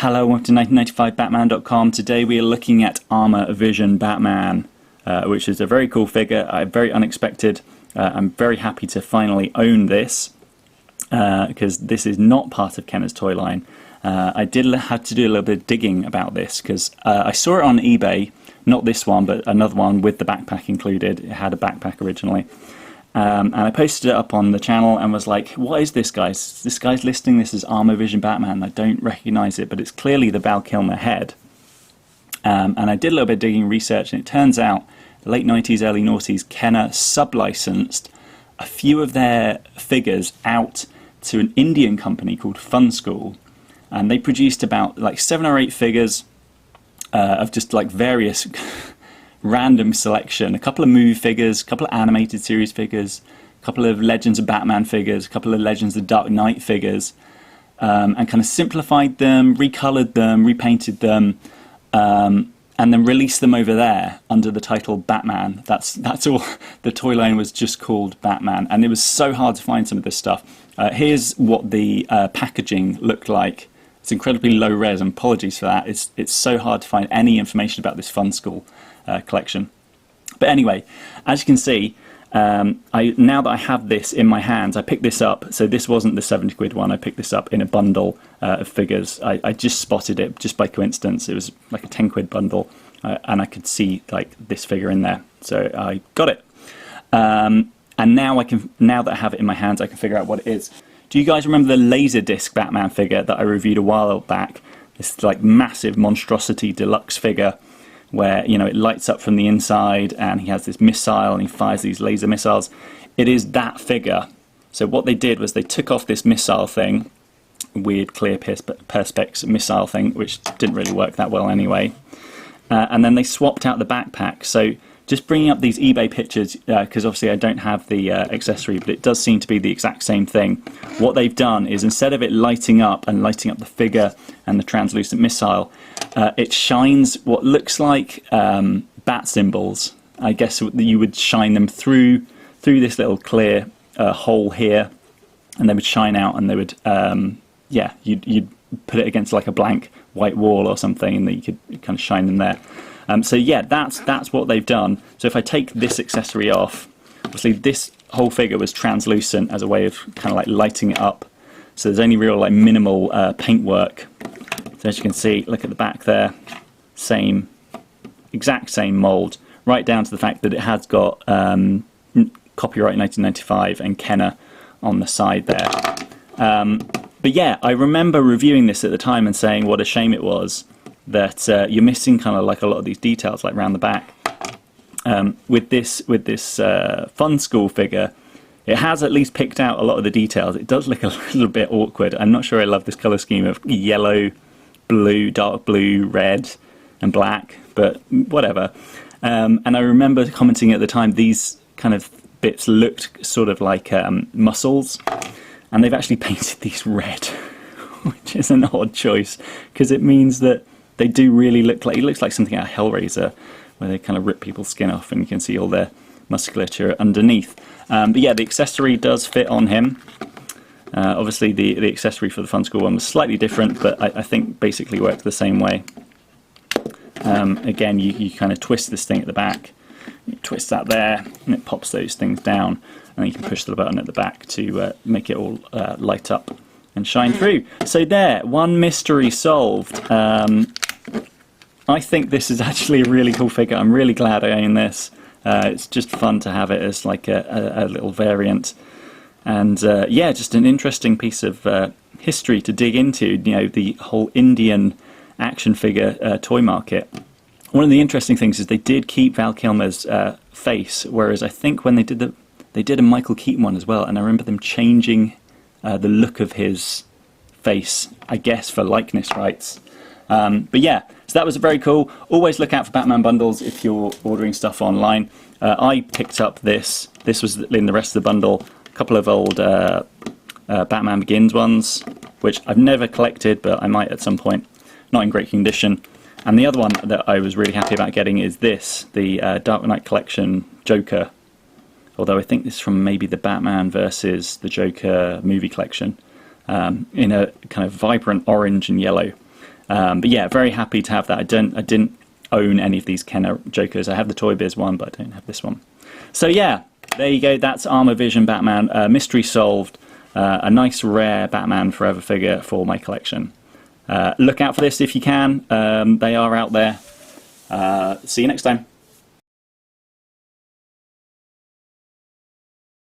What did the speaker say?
Hello, welcome to 1995batman.com. Today we are looking at Armour Vision Batman, which is a very cool figure, very unexpected. I'm very happy to finally own this, because this is not part of Kenner's toy line. I had to do a little bit of digging about this, because I saw it on eBay, not this one, but another one with the backpack included. It had a backpack originally. And I posted it up on the channel and was like, what is this, guys? This guy's listing this as Armour Vision Batman. I don't recognise it, but it's clearly the Val Kilmer head. And I did a little bit of digging research, and it turns out the late 90s, early noughties, Kenner sub-licensed a few of their figures out to an Indian company called Funskool. And they produced about like 7 or 8 figures of just like various random selection, a couple of movie figures, a couple of animated series figures, a couple of Legends of Batman figures, a couple of Legends of Dark Knight figures, and kind of simplified them, recolored them, repainted them, and then released them over there under the title Batman. That's all. The toy line was just called Batman, and it was so hard to find some of this stuff. Here's what the packaging looked like. It's incredibly low res, and apologies for that. It's so hard to find any information about this Funskool collection. But anyway, as you can see, now that I have this in my hands, I picked this up. So this wasn't the 70 quid one. I picked this up in a bundle of figures. I just spotted it just by coincidence. It was like a 10 quid bundle, and I could see like this figure in there. So I got it. And now now that I have it in my hands, I can figure out what it is. Do you guys remember the Laserdisc Batman figure that I reviewed a while back? This like massive monstrosity deluxe figure, where, you know, it lights up from the inside and he has this missile and he fires these laser missiles. It is that figure. So what they did was they took off this missile thing, weird clear perspex missile thing, which didn't really work that well anyway, and then they swapped out the backpack. So just bringing up these eBay pictures, because obviously I don't have the accessory, but it does seem to be the exact same thing. What they've done is, instead of it lighting up the figure and the translucent missile, it shines what looks like bat symbols. I guess you would shine them through this little clear hole here, and they would shine out, and they would, yeah, you'd put it against like a blank white wall or something, and then you could kind of shine them there. So yeah, that's what they've done. So if I take this accessory off, obviously this whole figure was translucent as a way of kind of like lighting it up. So there's only real like minimal paint work. So as you can see, look at the back there, exact same mould, right down to the fact that it has got copyright 1995 and Kenner on the side there. But yeah, I remember reviewing this at the time and saying what a shame it was that you're missing kind of like a lot of these details, like around the back. With this Funskool figure, it has at least picked out a lot of the details. It does look a little bit awkward. I'm not sure I love this colour scheme of yellow, blue, dark blue, red and black, but whatever. And I remember commenting at the time, these kind of bits looked sort of like muscles, and they've actually painted these red, which is an odd choice, because it means that they do really look like, it looks like something out of Hellraiser, where they kind of rip people's skin off and you can see all their musculature underneath. But yeah, the accessory does fit on him. Obviously the accessory for the Funskool one was slightly different, but I think basically worked the same way. Again, you kind of twist this thing at the back, you twist that there, and it pops those things down, and then you can push the button at the back to make it all light up and shine through. So there, one mystery solved. I think this is actually a really cool figure. I'm really glad I own this. It's just fun to have it as like a little variant, and yeah, just an interesting piece of history to dig into. You know, the whole Indian action figure toy market. One of the interesting things is they did keep Val Kilmer's face, whereas I think when they did a Michael Keaton one as well, and I remember them changing the look of his face, I guess for likeness rights. But yeah, so that was very cool. Always look out for Batman bundles if you're ordering stuff online. I picked up this. This was in the rest of the bundle. A couple of old Batman Begins ones, which I've never collected, but I might at some point. Not in great condition. And the other one that I was really happy about getting is this, the Dark Knight Collection Joker. Although I think this is from maybe the Batman versus the Joker movie collection, in a kind of vibrant orange and yellow. But yeah, very happy to have that. I didn't own any of these Kenner Jokers. I have the Toy Biz one, but I don't have this one. So yeah, there you go. That's Armour Vision Batman. Mystery solved. A nice rare Batman Forever figure for my collection. Look out for this if you can. They are out there. See you next time.